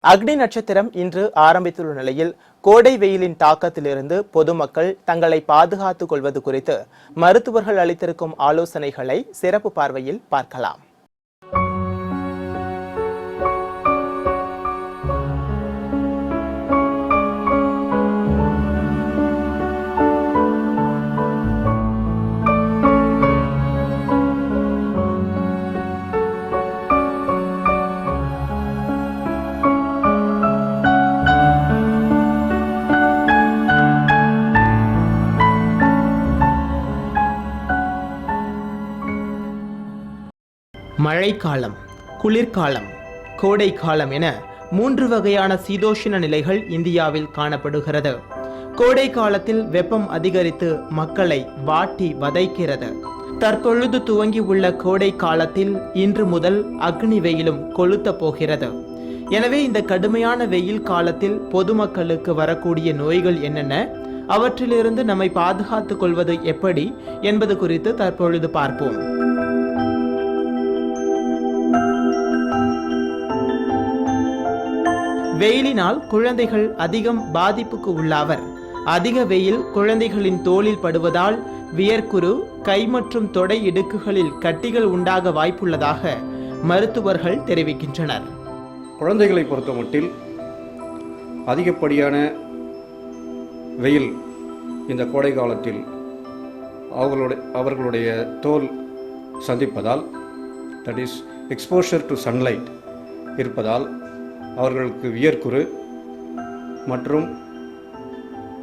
அக்னி நட்சத்திரம் இன்று ஆரம்பித்துள்ள நிலையில் கோடை வெயிலின் தாக்கத்திலிருந்து பொதுமக்கள் தங்களை பாதுகாத்துக் கொள்வது குறித்து மருத்துவர்கள் அளித்திருக்கும் ஆலோசனைகளை சிறப்பு பார்வையில் பார்க்கலாம். மழைக்காலம், குளிர்காலம், கோடை காலம் என 3 வகையான சீதோஷ்ண நிலைகள் இந்தியாவில் காணப்படுகிறது. கோடை காலத்தில் வெப்பம் அதிகரித்து மக்களை வாட்டி வதைக்கிறது. தற்பொழுது துவங்கி உள்ள கோடை காலத்தில் இன்று முதல் அக்னி வெயிலும் கொளுத்த போகிறது. எனவே இந்த கடுமையான வெயில் காலத்தில் பொதுமக்களுக்கு வரக்கூடிய நோய்கள் என்னென்ன, அவற்றிலிருந்து நம்மை பாதுகாத்துக் கொள்வது எப்படி என்பது குறித்து தற்பொழுது பார்ப்போம். வெயிலினால் குழந்தைகள் அதிகம் பாதிப்புக்கு உள்ளாவர். அதிக வெயில் குழந்தைகளின் தோளில் படுவதால் வியர்க்குரு, கை மற்றும் தொடை இடுக்குகளில் கட்டிகள் உண்டாக வாய்ப்புள்ளதாக மருத்துவர்கள் தெரிவிக்கின்றனர். குழந்தைகளை பொறுத்தமட்டில் அதிகப்படியான வெயில் இந்த கோடை காலத்தில் அவர்களுடைய தோல் சந்திப்பதால், that is exposure to sunlight இருப்பதால் அவர்களுக்கு வியர்க்குரு மற்றும்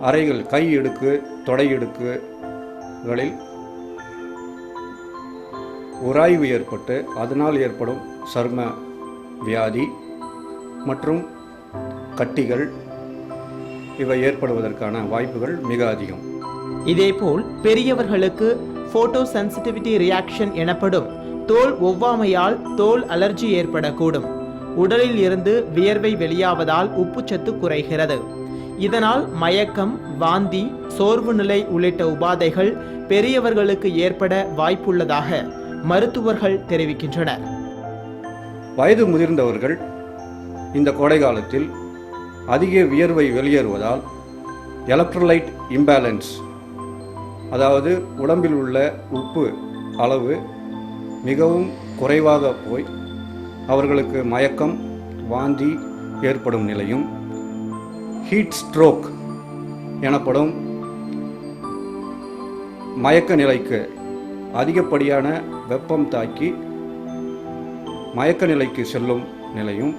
அறைகள், கை இடுக்கு, தொடை இடுக்குகளில் உராய்வு ஏற்பட்டு அதனால் ஏற்படும் சர்ம வியாதி மற்றும் கட்டிகள் இவை ஏற்படுவதற்கான வாய்ப்புகள் மிக அதிகம். இதேபோல் பெரியவர்களுக்கு போட்டோ சென்சிட்டிவிட்டி ரியாக்ஷன் எனப்படும் தோல் ஒவ்வாமையால் தோல் அலர்ஜி ஏற்படக்கூடும். உடலில் இருந்து வியர்வை வெளியாவதால் உப்புச்சத்து குறைகிறது. இதனால் மயக்கம், வாந்தி, சோர்வு நிலை உள்ளிட்ட உபாதைகள் பெரியவர்களுக்கு ஏற்பட வாய்ப்புள்ளதாக மருத்துவர்கள் தெரிவிக்கின்றனர். வயது முதிர்ந்தவர்கள் இந்த கோடை காலத்தில் அதிக வியர்வை வெளியேறுவதால் எலக்ட்ரோலைட் இம்பேலன்ஸ், அதாவது உடம்பில் உள்ள உப்பு அளவு மிகவும் குறைவாக போய் அவர்களுக்கு மயக்கம், வாந்தி ஏற்படும் நிலையும், ஹீட் ஸ்ட்ரோக் எனப்படும் மயக்க நிலைக்கு, அதிகப்படியான வெப்பம் தாக்கி மயக்க நிலைக்கு செல்லும் நிலையும்